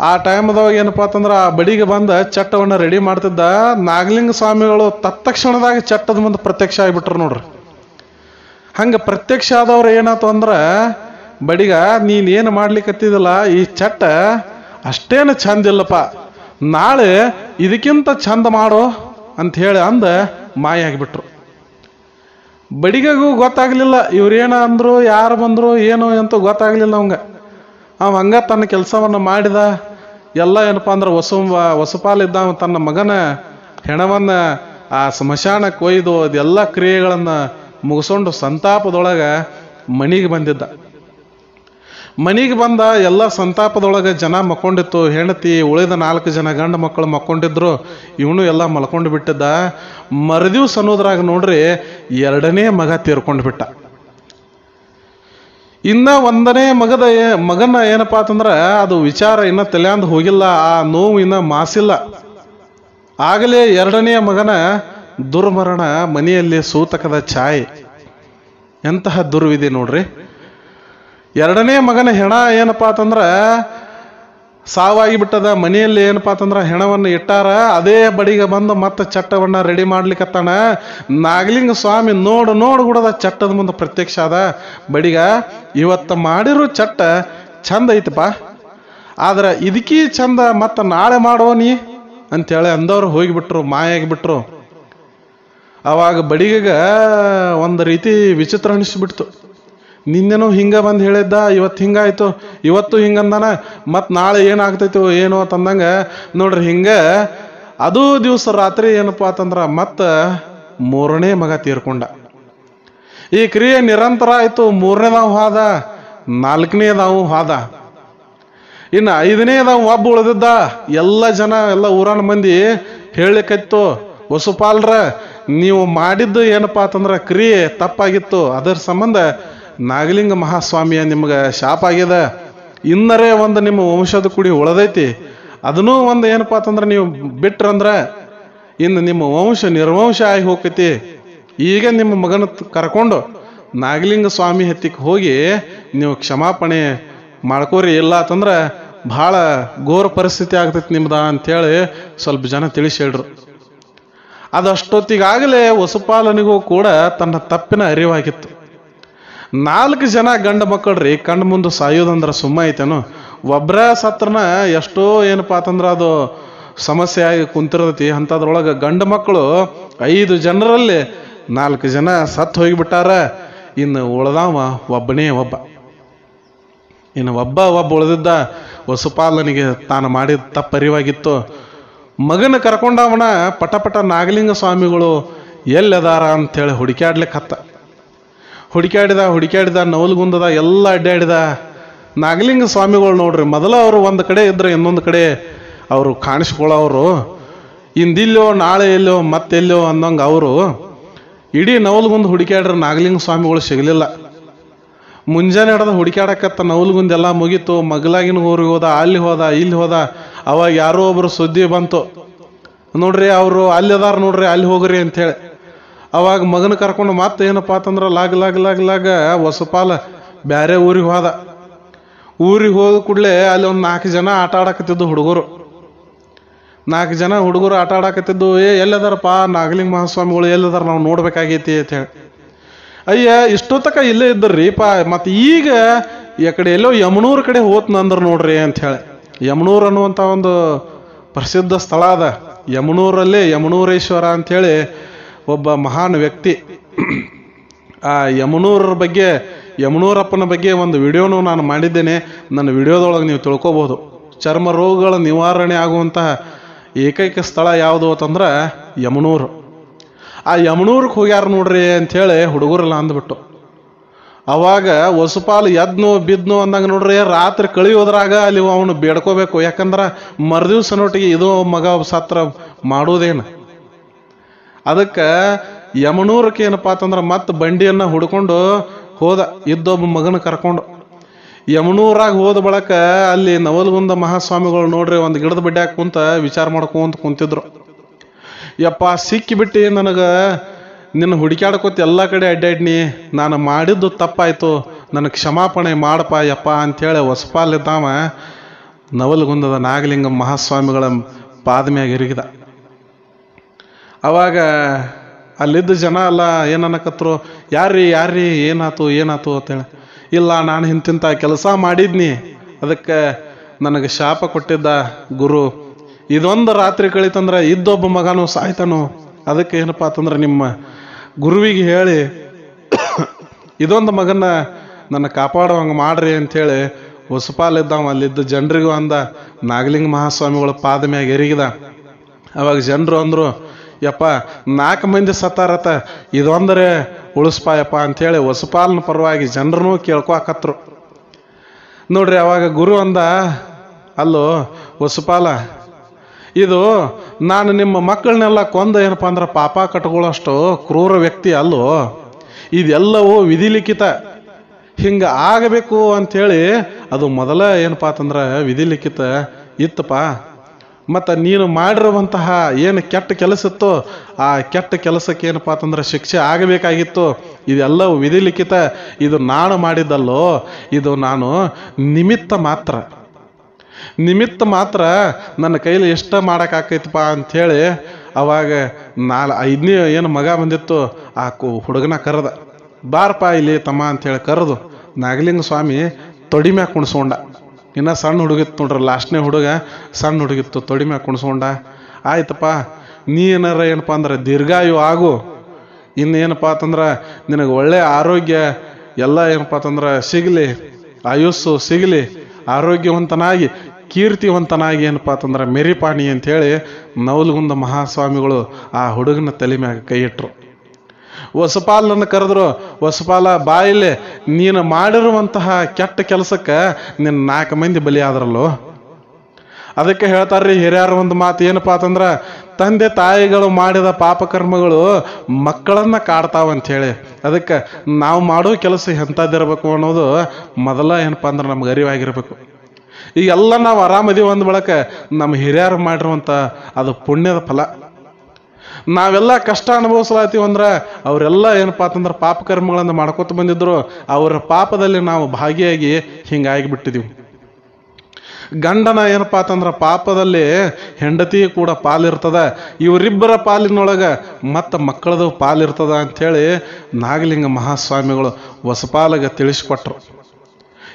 ಆ ಟೈಮ್ದಾಗ ಏನಪ್ಪಾ ಅಂತಂದ್ರ ಆ ಬಡಿಗೆ ಬಂದ ಚಟ್ಟವನ್ನು ರೆಡಿ ಮಾಡ್ತಿದ್ದ. ನಾಗಲಿಂಗ ಸ್ವಾಮಿಗಳು ತತ್ಕ್ಷಣದಾಗ ಚಟ್ಟದ ಮುಂದೆ ಪ್ರತ್ಯಕ್ಷ ಆಗಿಬಿಟ್ರು ನೋಡ್ರಿ. ಹಂಗ ಪ್ರತ್ಯಕ್ಷ ಆದವ್ರು ಏನಾಯ್ತು ಅಂದ್ರ, ಬಡಿಗ ನೀನೇನು ಮಾಡ್ಲಿಕ್ಕತ್ತಿದಲ್ಲ, ಈ ಚಟ್ಟ ಅಷ್ಟೇನು ಚಂದ ಇಲ್ಲಪ್ಪ, ನಾಳೆ ಇದಕ್ಕಿಂತ ಚಂದ ಮಾಡೋ ಅಂತ ಹೇಳಿ ಅಂದ ಮಾಯ ಆಗಿಬಿಟ್ರು. ಬಡಿಗೆಗೂ ಗೊತ್ತಾಗ್ಲಿಲ್ಲ ಇವ್ರೇನ ಅಂದ್ರು, ಯಾರು ಬಂದ್ರು ಏನು ಅಂತ ಗೊತ್ತಾಗ್ಲಿಲ್ಲ ಅವಂಗ. ಅವ ಹಂಗ ತನ್ನ ಕೆಲಸವನ್ನ ಮಾಡಿದ. ಎಲ್ಲ ಏನಪ್ಪಾ ಅಂದ್ರೆ ವಸುಪಾಲಿದ್ದ ತನ್ನ ಮಗನ ಹೆಣವನ್ನ ಆ ಸ್ಮಶಾನಕ್ಕೆ ಒಯ್ದು ಅದೆಲ್ಲ ಕ್ರಿಯೆಗಳನ್ನ ಮುಗಿಸ್ಕೊಂಡು ಸಂತಾಪದೊಳಗ ಮನೆಗೆ ಬಂದಿದ್ದ. ಮನೆಗೆ ಬಂದ ಎಲ್ಲ ಸಂತಾಪದೊಳಗೆ ಜನ ಮಕ್ಕೊಂಡಿತ್ತು. ಹೆಂಡತಿ ಉಳಿದ 4 ಜನ ಗಂಡು ಮಕ್ಕಳು ಮಕ್ಕೊಂಡಿದ್ರು. ಇವನು ಎಲ್ಲ ಮಲ್ಕೊಂಡು ಬಿಟ್ಟಿದ್ದ. ಮರುದಿವ್ಸ ಅನ್ನೋದ್ರಾಗ ನೋಡ್ರಿ 2ನೇ ಮಗ ತೀರ್ಕೊಂಡು ಬಿಟ್ಟ. ಇನ್ನ 1ನೇ ಮಗನ ಏನಪ್ಪಾ ಅಂತಂದ್ರ ಅದು ವಿಚಾರ ಇನ್ನ ತಲೆಯಂದು ಹೋಗಿಲ್ಲ, ಆ ನೋವು ಇನ್ನ ಮಾಸಿಲ್ಲ. ಆಗಲೇ 2ನೇ ಮಗನ ದುರ್ಮರಣ, ಮನೆಯಲ್ಲಿ ಸೂತಕದ ಛಾಯೆ. ಎಂತಹ ದುರ್ವಿಧಿ ನೋಡ್ರಿ. 2ನೇ ಮಗನ ಹೆಣ ಏನಪ್ಪಾ ಅಂತಂದ್ರ ಸಾವಾಗಿ ಬಿಟ್ಟದ. ಮನೆಯಲ್ಲಿ ಏನಪ್ಪಾ ಅಂತಂದ್ರ ಹೆಣವನ್ನು ಇಟ್ಟಾರ. ಅದೇ ಬಡಿಗೆ ಬಂದು ಮತ್ತೆ ಚಟ್ಟವನ್ನ ರೆಡಿ ಮಾಡ್ಲಿಕ್ಕತ್ತಾನ. ನಾಗಲಿಂಗ ಸ್ವಾಮಿ ನೋಡು ಗುಡದ ಚಟ್ಟದ ಮುಂದೆ ಪ್ರತ್ಯಕ್ಷ ಆದ. ಬಡಿಗ, ಇವತ್ತು ಮಾಡಿರೋ ಚಟ್ಟ ಚಂದ ಐತಪ್ಪ, ಆದ್ರ ಇದಕ್ಕೀ ಚಂದ ಮತ್ತ ನಾಳೆ ಮಾಡೋ ನೀ ಅಂತೇಳಿ ಅಂದವ್ರು ಹೋಗಿಬಿಟ್ರು, ಮಾಯ ಆಗಿಬಿಟ್ರು. ಅವಾಗ ಬಡಿಗ ಒಂದು ರೀತಿ ವಿಚಿತ್ರ ಅನಿಸ್ಬಿಡ್ತು. ನಿನ್ನೆನೂ ಹಿಂಗ ಬಂದು ಹೇಳಿದ್ದ, ಇವತ್ತು ಹಿಂಗಾಯ್ತು, ಇವತ್ತು ಹಿಂಗಂದಾನ, ಮತ್ತು ನಾಳೆ ಏನಾಗ್ತೈತೋ ಏನೋ ಅಂತಂದಂಗ ನೋಡ್ರಿ. ಹಿಂಗ ಅದು ದಿವಸ ರಾತ್ರಿ ಏನಪ್ಪಾ ಅಂತಂದ್ರ ಮತ್ತ 3ನೇ ಮಗ ತೀರ್ಕೊಂಡ. ಈ ಕ್ರಿಯೆ ನಿರಂತರ ಆಯ್ತು. 3ನೇದಾವ್ ಹಾದ, 4ನೇದಾವು ಹಾದ, ಇನ್ನು 5ನೇದಾವ್ ಒಬ್ಬ ಉಳಿದಿದ್ದ. ಎಲ್ಲ ಜನ ಎಲ್ಲ ಊರನ ಮಂದಿ ಹೇಳಿಕೈತು, ವಸುಪಾಲ್ರ ನೀವು ಮಾಡಿದ್ದು ಏನಪ್ಪಾ ಅಂತಂದ್ರ ಕ್ರಿಯೆ ತಪ್ಪಾಗಿತ್ತು, ಅದರ ಸಂಬಂಧ ನಾಗಲಿಂಗ ಮಹಾಸ್ವಾಮಿಯ ನಿಮ್ಗೆ ಶಾಪ ಆಗ್ಯದ. ಇನ್ನರೇ ಒಂದು ನಿಮ್ಮ ವಂಶದ ಕುಡಿ ಉಳದೈತಿ, ಅದನ್ನೂ ಒಂದು ಏನಪ್ಪಾ ಅಂತಂದ್ರೆ ನೀವು ಬಿಟ್ರಂದ್ರ ಇನ್ನು ನಿಮ್ಮ ವಂಶ ನಿರ್ವಂಶ ಆಗಿ ಹೋಗ್ತೈತಿ. ಈಗ ನಿಮ್ಮ ಮಗನ ಕರ್ಕೊಂಡು ನಾಗಲಿಂಗ ಸ್ವಾಮಿ ಹತ್ತಿಕ್ಕೆ ಹೋಗಿ ನೀವು ಕ್ಷಮಾಪಣೆ ಮಾಡ್ಕೋರಿ, ಇಲ್ಲ ಅಂತಂದ್ರೆ ಬಹಳ ಘೋರ ಪರಿಸ್ಥಿತಿ ಆಗ್ತೈತಿ ನಿಮ್ದ ಅಂತೇಳಿ ಸ್ವಲ್ಪ ಜನ ತಿಳಿಸಿ ಹೇಳ್ರು. ಅದಷ್ಟೊತ್ತಿಗಾಗಲೇ ವಸುಪಾಲನಿಗೂ ಕೂಡ ತನ್ನ ತಪ್ಪಿನ ಅರಿವಾಗಿತ್ತು. 4 ಜನ ಗಂಡ ಮಕ್ಕಳ್ರಿ ಕಣ್ಣು ಮುಂದೆ ಸಾಯೋದಂದ್ರೆ ಸುಮ್ಮ ಐತೇನು? ಒಬ್ರ ಸತ್ರನ ಎಷ್ಟೋ ಏನಪ್ಪಾ ಅಂತಂದ್ರೆ ಅದು ಸಮಸ್ಯೆ ಆಗಿ ಕುಂತಿರತೈತಿ. ಅಂಥದ್ರೊಳಗೆ ಗಂಡು ಮಕ್ಕಳು 5 ಜನರಲ್ಲಿ 4 ಜನ ಸತ್ತು ಹೋಗಿಬಿಟ್ಟಾರ. ಇನ್ನು ಉಳ್ದಾವ ಒಬ್ಬನೇ ಒಬ್ಬ. ಇನ್ನು ಒಬ್ಬ ಉಳಿದಿದ್ದ. ವಸುಪಾಲನಿಗೆ ತಾನು ಮಾಡಿದ ತಪ್ಪರಿವಾಗಿತ್ತು. ಮಗನ ಕರ್ಕೊಂಡವನ ಪಟ ನಾಗಲಿಂಗ ಸ್ವಾಮಿಗಳು ಎಲ್ಲದಾರ ಅಂತೇಳಿ ಹುಡುಕ್ಯಾಡಿದ ನವಲಗುಂದದ ಎಲ್ಲ ಅಡ್ಡಾಡಿದ. ನಾಗಲಿಂಗ ಸ್ವಾಮಿಗಳು ನೋಡ್ರಿ, ಮೊದಲ ಅವರು ಒಂದು ಕಡೆ ಇದ್ರೆ ಇನ್ನೊಂದು ಕಡೆ ಅವರು ಕಾಣಿಸ್ಕೊಳ್ಳೋರು. ಇಂದಿಲ್ಲೋ ನಾಳೆ ಎಲ್ಲೋ ಮತ್ತೆಲ್ಲೋ ಅನ್ನೋಂಗೆ ಅವರು ಇಡೀ ನವಲಗುಂದ ಹುಡುಕ್ಯಾಡ್ರೆ ನಾಗಲಿಂಗ ಸ್ವಾಮಿಗಳು ಸಿಗಲಿಲ್ಲ. ಮುಂಜಾನೆ ಹಿಡ್ದು ಹುಡುಕ್ಯಾಡಕತ್ತ ನವಲಗುಂದ ಎಲ್ಲ ಮುಗೀತು. ಮಗಲಾಗಿನ ಊರಿಗೆ ಹೋದ, ಅಲ್ಲಿ ಹೋದ, ಇಲ್ಲಿ ಹೋದ. ಅವಾಗ ಯಾರೋ ಒಬ್ರು ಸುದ್ದಿ ಬಂತು, ನೋಡ್ರಿ ಅವರು ಅಲ್ಲಿ ಅದಾರ ನೋಡ್ರಿ, ಅಲ್ಲಿ ಹೋಗ್ರಿ ಅಂಥೇಳಿ. ಅವಾಗ ಮಗನ ಕರ್ಕೊಂಡು ಮತ್ತೆ ಏನಪ್ಪಾ ಅಂತಂದ್ರೆ ಲಾಗ್ ವಸುಪಾಲ ಬ್ಯಾರೆ ಊರಿಗೆ ಹೋದ. ಊರಿಗೆ ಹೋದ ಕೂಡಲೇ ಅಲ್ಲಿ ಒಂದು 4 ಜನ ಆಟ ಆಡಕತ್ತಿದ್ದು ಹುಡುಗರು. 4 ಜನ ಹುಡುಗರು ಆಟ ಆಡಕತ್ತಿದ್ದು. ಎಲ್ಲದಾರಪ್ಪ ನಾಗಲಿಂಗ ಮಹಾಸ್ವಾಮಿಗಳು ಎಲ್ಲದಾರ, ನಾವು ನೋಡ್ಬೇಕಾಗೈತಿ ಅಂತ ಹೇಳಿ. ಅಯ್ಯ ಇಷ್ಟೊತ್ತಕ ಇಲ್ಲೇ ಇದ್ದರ್ರಿ ಪಾ, ಮತ್ತೆ ಈಗ ಕಡೆ ಎಲ್ಲೋ ಯಮನೂರ್ ಕಡೆ ಹೋತ್ನಂದ್ರ ನೋಡ್ರಿ ಅಂತ ಹೇಳಿ. ಯಮನೂರ್ ಅನ್ನುವಂಥ ಒಂದು ಪ್ರಸಿದ್ಧ ಸ್ಥಳ ಅದ. ಯಮನೂರಲ್ಲೇ ಯಮನೂರೇಶ್ವರ ಅಂಥೇಳಿ ಒಬ್ಬ ಮಹಾನ್ ವ್ಯಕ್ತಿ. ಆ ಯಮನೂರ ಬಗ್ಗೆ ಯಮನೂರಪ್ಪನ ಬಗ್ಗೆ ಒಂದು ವಿಡಿಯೋನು ನಾನು ಮಾಡಿದ್ದೇನೆ. ನನ್ನ ವಿಡಿಯೋದೊಳಗೆ ನೀವು ತಿಳ್ಕೊಬೋದು. ಚರ್ಮ ರೋಗಗಳ ನಿವಾರಣೆ ಆಗುವಂತಹ ಏಕೈಕ ಸ್ಥಳ ಯಾವುದು ಅಂತಂದ್ರೆ ಯಮನೂರು. ಆ ಯಮನೂರಿಗೆ ಹೋಗ್ಯಾರ ನೋಡ್ರಿ ಅಂಥೇಳಿ ಹುಡುಗರೆಲ್ಲ ಅಂದ್ಬಿಟ್ಟು. ಅವಾಗ ವಸುಪಾಲು ಎದ್ನೋ ಬಿದ್ನೋ ಅಂದಂಗೆ ನೋಡ್ರಿ ರಾತ್ರಿ ಕಳಿಯೋದ್ರಾಗ ಅಲ್ಲಿ ಅವನು ಬೇಡ್ಕೋಬೇಕು. ಯಾಕಂದ್ರೆ ಮರುದಿವ್ಸನೊಟ್ಟಿಗೆ ಇದು ಮಗ ಸತ್ರ ಮಾಡೋದೇನು. ಅದಕ್ಕೆ ಯಮನೂರಕ್ಕೆ ಏನಪ್ಪ ಅಂತಂದ್ರೆ ಮತ್ತೆ ಬಂಡಿಯನ್ನು ಹುಡ್ಕೊಂಡು ಹೋದ, ಇದ್ದೊಬ್ಬ ಮಗನ ಕರ್ಕೊಂಡು. ಯಮನೂರಾಗ ಹೋದ ಬಳಕ ಅಲ್ಲಿ ನವಲಗುಂದ ಮಹಾಸ್ವಾಮಿಗಳು ನೋಡ್ರಿ ಒಂದು ಗಿಡದ ಬಡ್ಡ್ಯಾಗ ಕುಂತ ವಿಚಾರ ಮಾಡ್ಕೊಂತ ಕುಂತಿದ್ರು. ಯಪ್ಪ ಸಿಕ್ಕಿಬಿಟ್ಟು ನನಗೆ ನಿನ್ನ ಹುಡುಕ್ಯಾಡ್ಕೋತ ಎಲ್ಲ ಕಡೆ ಅಡ್ಡಾಡ್ನಿ, ನಾನು ಮಾಡಿದ್ದು ತಪ್ಪಾಯ್ತು, ನನಗೆ ಕ್ಷಮಾಪಣೆ ಮಾಡಪ್ಪ ಯಪ್ಪ ಅಂಥೇಳಿ ವಸಪಾಲಿದ್ದಾವ ನವಲಗುಂದದ ನಾಗಲಿಂಗ ಮಹಾಸ್ವಾಮಿಗಳ ಪಾದ ಮ್ಯಾಗ ಇರಿಗಿದ. ಅವಾಗ ಅಲ್ಲಿದ್ದ ಜನ ಎಲ್ಲ ಏನನ್ನಕತ್ರು, ಯಾರ್ರೀ ಏನಾತು ಅಂತೇಳಿ. ಇಲ್ಲ, ನಾನು ಇಂತಿಂಥ ಕೆಲಸ ಮಾಡಿದ್ನಿ, ಅದಕ್ಕೆ ನನಗೆ ಶಾಪ ಕೊಟ್ಟಿದ್ದ ಗುರು. ಇದೊಂದು ರಾತ್ರಿ ಕಳಿತಂದ್ರೆ ಇದ್ದೊಬ್ಬ ಮಗನೂ ಸಾಯ್ತಾನು. ಅದಕ್ಕೆ ಏನಪ್ಪ ಅಂತಂದ್ರೆ ನಿಮ್ಮ ಗುರುವಿಗೆ ಹೇಳಿ ಇದೊಂದು ಮಗನ ನನ್ನ ಕಾಪಾಡುವಂಗೆ ಮಾಡ್ರಿ ಅಂಥೇಳಿ ವಸುಪಾಲಿದ್ದಾವ ಅಲ್ಲಿದ್ದ ಜನರಿಗೂ ಅಂದ. ನಾಗಲಿಂಗ ಮಹಾಸ್ವಾಮಿಗಳ ಪಾದ ಮ್ಯಾಗ ಎರಿಗಿದ. ಅವಾಗ ಜನರು ಅಂದರು, ಯಪ್ಪ 4 ಮಂದಿ ಸತ್ತಾರತ, ಇದೊಂದರೆ ಉಳಿಸ್ಪಾಯಪ್ಪ ಅಂಥೇಳಿ ವಸುಪಾಲನ ಪರವಾಗಿ ಜನರನ್ನೂ ಕೇಳ್ಕೊಕತ್ರು ನೋಡ್ರಿ. ಅವಾಗ ಗುರು ಅಂದ, ಅಲ್ಲೋ ವಸುಪಾಲ, ಇದು ನಾನು ನಿಮ್ಮ ಮಕ್ಕಳನ್ನೆಲ್ಲ ಕೊಂದ ಏನಪ್ಪ ಅಂದ್ರೆ ಪಾಪ ಕಟ್ಕೊಳ್ಳೋಷ್ಟು ಕ್ರೂರ ವ್ಯಕ್ತಿ ಅಲ್ಲೋ, ಇದೆಲ್ಲವೂ ವಿಧಿಲಿಖಿತ, ಹಿಂಗೆ ಆಗಬೇಕು ಅಂಥೇಳಿ ಅದು ಮೊದಲ ಏನಪ್ಪ ಅಂತಂದ್ರೆ ವಿಧಿಲಿಖಿತ ಇತ್ತಪ್ಪ. ಮತ್ತು ನೀನು ಮಾಡಿರುವಂತಹ ಏನು ಕೆಟ್ಟ ಕೆಲಸ ಇತ್ತು, ಆ ಕೆಟ್ಟ ಕೆಲಸಕ್ಕೆ ಏನಪ್ಪ ಅಂತಂದ್ರೆ ಶಿಕ್ಷೆ ಆಗಬೇಕಾಗಿತ್ತು. ಇದೆಲ್ಲವೂ ವಿಧಿಲಿಖಿತ, ಇದು ನಾನು ಮಾಡಿದ್ದಲ್ಲೋ, ಇದು ನಾನು ನಿಮಿತ್ತ ಮಾತ್ರ ನನ್ನ ಕೈಲಿ ಎಷ್ಟ ಮಾಡೋಕ್ಕಾಕೈತಪ್ಪ ಅಂಥೇಳಿ. ಅವಾಗ 5ನೇ ಏನು ಮಗ ಬಂದಿತ್ತು ಆ ಹುಡುಗನ ಕರೆದ, ಬಾರಪ್ಪ ಇಲ್ಲಿ ತಮ್ಮ ಅಂಥೇಳಿ ಕರೆದು ನಾಗಲಿಂಗ ಸ್ವಾಮಿ ತೊಡಿ ಮ್ಯಾಗ ಕುಣಿಸ್ಕೊಂಡ. ಇನ್ನು ಸಣ್ಣ ಹುಡುಗಿತ್ತು ನೋಡ್ರಿ, ಲಾಸ್ಟ್ನೇ ಹುಡುಗ ಸಣ್ಣ ಹುಡುಗಿತ್ತು, ತೊಡಿ ಮ್ಯಾಗ ಕುಣಿಸ್ಕೊಂಡ. ಆಯ್ತಪ್ಪ, ನೀ ಏನಾರ ಏನಪ್ಪ ಅಂದ್ರೆ ದೀರ್ಘಾಯು ಆಗು, ಇನ್ನೇನಪ್ಪ ಅಂತಂದ್ರೆ ನಿನಗೆ ಒಳ್ಳೆಯ ಆರೋಗ್ಯ ಎಲ್ಲ ಏನಪ್ಪ ಅಂತಂದ್ರೆ ಸಿಗಲಿ, ಆಯುಸ್ಸು ಸಿಗಲಿ, ಆರೋಗ್ಯವಂತನಾಗಿ ಕೀರ್ತಿವಂತನಾಗಿ ಏನಪ್ಪ ಅಂತಂದ್ರೆ ಮೆರಿಪಾಣಿ ಅಂಥೇಳಿ ನವಲಗುಂದ ಮಹಾಸ್ವಾಮಿಗಳು ಆ ಹುಡುಗನ ತಲೆ ಮ್ಯಾಗ ಕೈ ಇಟ್ರು. ವಸುಪಾಲನ್ನು ಕರೆದ್ರು, ವಸುಪಾಲ ಬಾಯಿಲೆ, ನೀನು ಮಾಡಿರುವಂತಹ ಕೆಟ್ಟ ಕೆಲಸಕ್ಕೆ ನಿನ್ನ 4 ಮಂದಿ ಬಲಿ ಆದ್ರಲ್ಲೋ. ಅದಕ್ಕೆ ಹೇಳ್ತಾರ್ರಿ ಹಿರಿಯರ ಒಂದು ಮಾತು, ಏನಪ್ಪ ಅಂತಂದ್ರೆ ತಂದೆ ತಾಯಿಗಳು ಮಾಡಿದ ಪಾಪಕರ್ಮಗಳು ಮಕ್ಕಳನ್ನ ಕಾಡ್ತಾವಂಥೇಳಿ. ಅದಕ್ಕೆ ನಾವು ಮಾಡೋ ಕೆಲಸ ಎಂಥದ್ದಿರಬೇಕು ಅನ್ನೋದು ಮೊದಲ ಏನಪ್ಪ ಅಂದ್ರೆ ನಮ್ಗೆ ಅರಿವಾಗಿರ್ಬೇಕು. ಈಗೆಲ್ಲ ನಾವು ಆರಾಮದೀವಿ ಅಂದ ಬಳಕ ನಮ್ಮ ಹಿರಿಯರು ಮಾಡಿರುವಂಥ ಅದು ಪುಣ್ಯದ ಫಲ. ನಾವೆಲ್ಲ ಕಷ್ಟ ಅನುಭವಿಸ್ಲಾತೀವಿ ಅಂದ್ರೆ ಅವರೆಲ್ಲ ಏನಪ್ಪ ಅಂತಂದ್ರೆ ಪಾಪಕರ್ಮಗಳನ್ನು ಮಾಡ್ಕೋತ ಬಂದಿದ್ರು, ಅವರ ಪಾಪದಲ್ಲಿ ನಾವು ಭಾಗಿಯಾಗಿ ಹಿಂಗಾಗಿಬಿಟ್ಟಿದ್ದೀವಿ. ಗಂಡನ ಏನಪ್ಪ ಅಂತಂದ್ರೆ ಪಾಪದಲ್ಲಿ ಹೆಂಡತಿ ಕೂಡ ಪಾಲಿರ್ತದ, ಇವರಿಬ್ಬರ ಪಾಲಿನೊಳಗೆ ಮತ್ತು ಮಕ್ಕಳದು ಪಾಲಿರ್ತದ ಅಂಥೇಳಿ ನಾಗಲಿಂಗ ಮಹಾಸ್ವಾಮಿಗಳು ವಸಪಾಲಗೆ ತಿಳಿಸ್ಕೊಟ್ರು.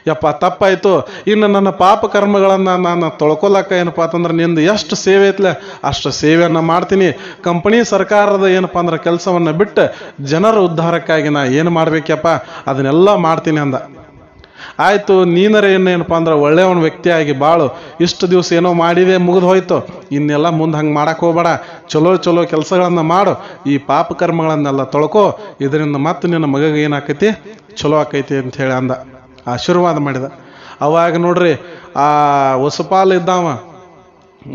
ಯಪ್ಪ ತಪ್ಪಾಯಿತು, ಇನ್ನು ನನ್ನ ಪಾಪ ಕರ್ಮಗಳನ್ನು ನಾನು ತೊಳ್ಕೊಲಕ್ಕ ಏನಪ್ಪ ಅಂತಂದ್ರೆ ನಿಂದು ಎಷ್ಟು ಸೇವೆ ಐತ್ಲೆ ಅಷ್ಟು ಸೇವೆಯನ್ನು ಮಾಡ್ತೀನಿ. ಕಂಪನಿ ಸರ್ಕಾರದ ಏನಪ್ಪ ಅಂದ್ರೆ ಕೆಲಸವನ್ನು ಬಿಟ್ಟು ಜನರ ಉದ್ಧಾರಕ್ಕಾಗಿ ನಾ ಏನು ಮಾಡ್ಬೇಕಪ್ಪ ಅದನ್ನೆಲ್ಲ ಮಾಡ್ತೀನಿ ಅಂದ. ಆಯಿತು, ನೀನರೇ ಏನಪ್ಪ ಅಂದ್ರೆ ಒಳ್ಳೆಯವನ ವ್ಯಕ್ತಿಯಾಗಿ ಬಾಳು, ಇಷ್ಟು ದಿವಸ ಏನೋ ಮಾಡಿದೆ ಮುಗಿದು ಹೋಯ್ತು, ಇನ್ನೆಲ್ಲ ಮುಂದೆ ಹಂಗೆ ಮಾಡಕ್ಕೆ ಹೋಗ್ಬೇಡ, ಚಲೋ ಕೆಲಸಗಳನ್ನು ಮಾಡು, ಈ ಪಾಪ ಕರ್ಮಗಳನ್ನೆಲ್ಲ ತೊಳ್ಕೊ, ಇದರಿಂದ ಮತ್ತೆ ನಿನ್ನ ಮಗಗೆ ಏನಾಕೈತಿ ಚಲೋ ಆಕೈತಿ ಅಂಥೇಳಿ ಅಂದ, ಆಶೀರ್ವಾದ ಮಾಡಿದ. ಅವಾಗ ನೋಡ್ರಿ ಆ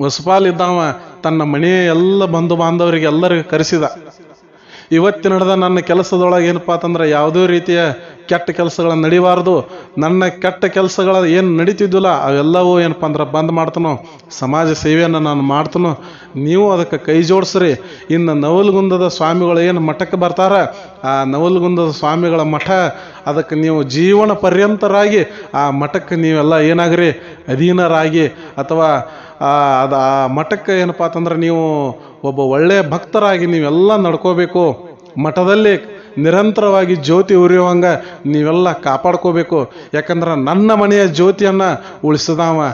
ವಸುಪಾಲಿದ್ದಾವ ತನ್ನ ಮನೆಯ ಎಲ್ಲ ಬಂಧು ಬಾಂಧವರಿಗೆ ಎಲ್ಲರಿಗೂ ಕರೆಸಿದ. ಇವತ್ತಿನ ನಡೆದ ನನ್ನ ಕೆಲಸದೊಳಗೆ ಏನಪ್ಪ ಅಂತಂದ್ರೆ ಯಾವುದೇ ರೀತಿಯ ಕೆಟ್ಟ ಕೆಲಸಗಳನ್ನು ನಡಿಬಾರ್ದು, ನನ್ನ ಕೆಟ್ಟ ಕೆಲಸಗಳ ಏನು ನಡೀತಿದ್ದಿಲ್ಲ ಅವೆಲ್ಲವೂ ಏನಪ್ಪ ಅಂದ್ರೆ ಬಂದ್ ಮಾಡ್ತಾನೋ, ಸಮಾಜ ಸೇವೆಯನ್ನು ನಾನು ಮಾಡ್ತಾನೋ, ನೀವು ಅದಕ್ಕೆ ಕೈ ಜೋಡಿಸ್ರಿ. ಇನ್ನು ನವಲಗುಂದದ ಸ್ವಾಮಿಗಳು ಏನು ಮಠಕ್ಕೆ ಬರ್ತಾರ, ಆ ನವಲಗುಂದದ ಸ್ವಾಮಿಗಳ ಮಠ ಅದಕ್ಕೆ ನೀವು ಜೀವನ ಪರ್ಯಂತರಾಗಿ ಆ ಮಠಕ್ಕೆ ನೀವೆಲ್ಲ ಏನಾಗ್ರಿ ಅಧೀನರಾಗಿ, ಅಥವಾ ಆ ಮಠಕ್ಕೆ ಏನಪ್ಪ ಅಂತಂದ್ರೆ ನೀವು ಒಬ್ಬ ಒಳ್ಳೆಯ ಭಕ್ತರಾಗಿ ನೀವೆಲ್ಲ ನಡ್ಕೋಬೇಕು. ಮಠದಲ್ಲಿ ನಿರಂತರವಾಗಿ ಜ್ಯೋತಿ ಉರಿಯುವಂಗ ನೀವೆಲ್ಲ ಕಾಪಾಡ್ಕೋಬೇಕು. ಯಾಕಂದ್ರೆ ನನ್ನ ಮನೆಯ ಜ್ಯೋತಿಯನ್ನು ಉಳಿಸಿದವ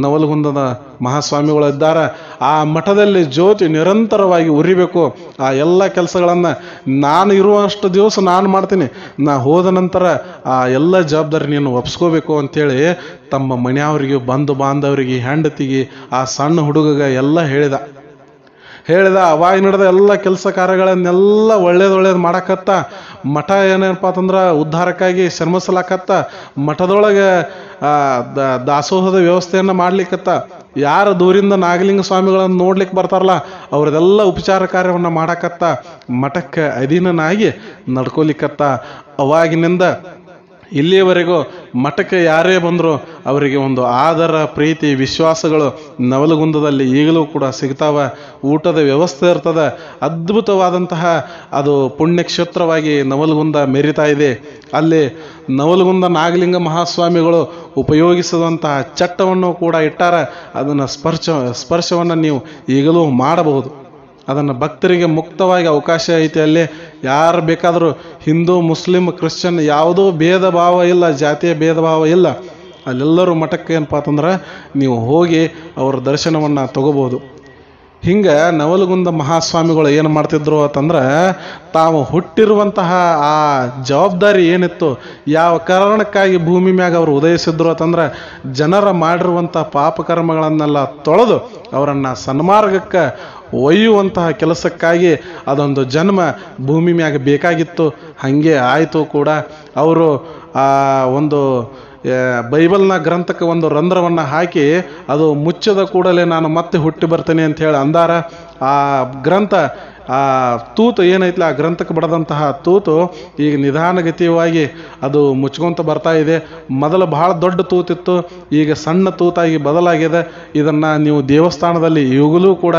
ನವಲಗುಂದದ ಮಹಾಸ್ವಾಮಿಗಳು ಇದ್ದಾರೆ. ಆ ಮಠದಲ್ಲಿ ಜ್ಯೋತಿ ನಿರಂತರವಾಗಿ ಉರಿಬೇಕು. ಆ ಎಲ್ಲ ಕೆಲಸಗಳನ್ನು ನಾನು ಇರುವಷ್ಟು ದಿವಸ ನಾನು ಮಾಡ್ತೀನಿ, ನಾ ಹೋದ ನಂತರ ಆ ಎಲ್ಲ ಜವಾಬ್ದಾರಿ ನೀನು ಒಪ್ಸ್ಕೋಬೇಕು ಅಂತೇಳಿ ತಮ್ಮ ಮನೆಯವರಿಗೆ, ಬಂಧು ಬಾಂಧವರಿಗೆ, ಹೆಂಡತಿಗೆ, ಆ ಸಣ್ಣ ಹುಡುಗಗೆ ಎಲ್ಲ ಹೇಳಿದ. ಅವಾಗ ನಡೆದ ಎಲ್ಲ ಕೆಲಸ ಕಾರ್ಯಗಳನ್ನೆಲ್ಲ ಒಳ್ಳೇದು ಮಾಡಕತ್ತ. ಮಠ ಏನಪ್ಪ ಅಂತಂದ್ರೆ ಉದ್ಧಾರಕ್ಕಾಗಿ ಶ್ರಮಿಸಲಾಕತ್ತ. ಮಠದೊಳಗೆ ದಾಸೋಹದ ವ್ಯವಸ್ಥೆಯನ್ನು ಮಾಡ್ಲಿಕ್ಕತ್ತ. ಯಾರು ದೂರಿಂದ ನಾಗಲಿಂಗ ಸ್ವಾಮಿಗಳನ್ನು ನೋಡ್ಲಿಕ್ಕೆ ಬರ್ತಾರಲ್ಲ ಅವ್ರದೆಲ್ಲ ಉಪಚಾರ ಕಾರ್ಯವನ್ನು ಮಾಡಕತ್ತ. ಮಠಕ್ಕೆ ಅಧೀನನಾಗಿ ನಡ್ಕೊಲಿಕ್ಕತ್ತ. ಅವಾಗಿನಿಂದ ಇಲ್ಲಿಯವರೆಗೂ ಮಠಕ್ಕೆ ಯಾರೇ ಬಂದರೂ ಅವರಿಗೆ ಒಂದು ಆದರ, ಪ್ರೀತಿ, ವಿಶ್ವಾಸಗಳು ನವಲಗುಂದದಲ್ಲಿ ಈಗಲೂ ಕೂಡ ಸಿಗ್ತಾವ. ಊಟದ ವ್ಯವಸ್ಥೆ ಇರ್ತದೆ. ಅದ್ಭುತವಾದಂತಹ ಅದು ಪುಣ್ಯಕ್ಷೇತ್ರವಾಗಿ ನವಲಗುಂದ ಮೆರಿತಾ ಇದೆ. ಅಲ್ಲಿ ನವಲಗುಂದ ನಾಗಲಿಂಗ ಮಹಾಸ್ವಾಮಿಗಳು ಉಪಯೋಗಿಸಿದಂತಹ ಚಟ್ಟವನ್ನು ಕೂಡ ಇಟ್ಟಾರ. ಅದನ್ನು ಸ್ಪರ್ಶವನ್ನು ನೀವು ಈಗಲೂ ಮಾಡಬಹುದು. ಅದನ್ನು ಭಕ್ತರಿಗೆ ಮುಕ್ತವಾಗಿ ಅವಕಾಶ ಐತೆ. ಅಲ್ಲಿ ಯಾರು ಬೇಕಾದರೂ ಹಿಂದೂ, ಮುಸ್ಲಿಂ, ಕ್ರಿಶ್ಚಿಯನ್ ಯಾವುದೂ ಭೇದ ಭಾವ ಇಲ್ಲ, ಜಾತಿಯ ಭೇದ ಭಾವ ಇಲ್ಲ. ಅಲ್ಲೆಲ್ಲರೂ ಮಠಕ್ಕೆ ಏನಪ್ಪ ಅಂತಂದ್ರೆ ನೀವು ಹೋಗಿ ಅವರ ದರ್ಶನವನ್ನು ತಗೋಬೋದು. ಹಿಂಗೆ ನವಲಗುಂದ ಮಹಾಸ್ವಾಮಿಗಳು ಏನು ಮಾಡ್ತಿದ್ರು ಅಂತಂದ್ರೆ ತಾವು ಹುಟ್ಟಿರುವಂತಹ ಆ ಜವಾಬ್ದಾರಿ ಏನಿತ್ತು, ಯಾವ ಕಾರಣಕ್ಕಾಗಿ ಭೂಮಿ ಮ್ಯಾಗ ಅವರು ಉದಯಿಸಿದ್ರು ಅಂತಂದ್ರೆ ಜನರ ಮಾಡಿರುವಂಥ ಪಾಪಕರ್ಮಗಳನ್ನೆಲ್ಲ ತೊಳೆದು ಅವರನ್ನು ಸನ್ಮಾರ್ಗಕ್ಕೆ ಒಯ್ಯುವಂತಹ ಕೆಲಸಕ್ಕಾಗಿ ಅದೊಂದು ಜನ್ಮ ಭೂಮಿ ಮ್ಯಾಗ ಬೇಕಾಗಿತ್ತು. ಹಾಗೆ ಆಯಿತು ಕೂಡ. ಅವರು ಆ ಒಂದು ಬೈಬಲ್ನ ಗ್ರಂಥಕ್ಕೆ ಒಂದು ರಂಧ್ರವನ್ನು ಹಾಕಿ ಅದು ಮುಚ್ಚದ ಕೂಡಲೇ ನಾನು ಮತ್ತೆ ಹುಟ್ಟಿ ಬರ್ತೇನೆ ಅಂತ ಹೇಳಿ ಅಂದಾರ. ಆ ಗ್ರಂಥ, ಆ ತೂತು ಏನೈತಿಲ್ಲ, ಆ ಗ್ರಂಥಕ್ಕೆ ಬಡದಂತಹ ತೂತು ಈಗ ನಿಧಾನಗತಿಯಾಗಿ ಅದು ಮುಚ್ಕೊಂತ ಬರ್ತಾ ಇದೆ. ಮೊದಲು ಬಹಳ ದೊಡ್ಡ ತೂತಿತ್ತು, ಈಗ ಸಣ್ಣ ತೂತಾಗಿ ಬದಲಾಗಿದೆ. ಇದನ್ನು ನೀವು ದೇವಸ್ಥಾನದಲ್ಲಿ ಈಗಲೂ ಕೂಡ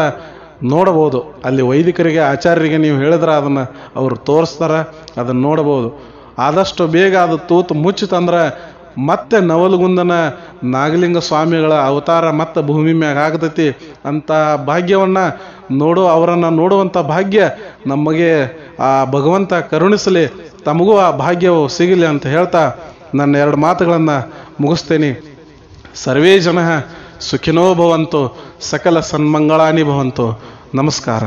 ನೋಡಬಹುದು. ಅಲ್ಲಿ ವೈದಿಕರಿಗೆ, ಆಚಾರ್ಯರಿಗೆ ನೀವು ಹೇಳಿದ್ರೆ ಅದನ್ನು ಅವರು ತೋರಿಸ್ತಾರೆ, ಅದನ್ನು ನೋಡಬಹುದು. ಆದಷ್ಟು ಬೇಗ ಅದು ತೂತು ಮುಚ್ಚಿತಂದ್ರೆ ಮತ್ತೆ ನವಲಗುಂದನ ನಾಗಲಿಂಗ ಸ್ವಾಮಿಗಳ ಅವತಾರ ಮತ್ತೆ ಭೂಮಿ ಮ್ಯಾಗ ಆಗ್ತೈತಿ ಅಂತ ಭಾಗ್ಯವನ್ನು ಅವರನ್ನು ನೋಡುವಂಥ ಭಾಗ್ಯ ನಮಗೆ ಆ ಭಗವಂತ ಕರುಣಿಸಲಿ. ತಮಗೂ ಆ ಭಾಗ್ಯವು ಸಿಗಲಿ ಅಂತ ಹೇಳ್ತಾ ನನ್ನ 2 ಮಾತುಗಳನ್ನು ಮುಗಿಸ್ತೇನೆ. ಸರ್ವೇ ಜನ ಸುಖಿನೋ ಭವಂತು, ಸಕಲ ಸನ್ಮಂಗಳಾನಿ ಭವಂತು. ನಮಸ್ಕಾರ.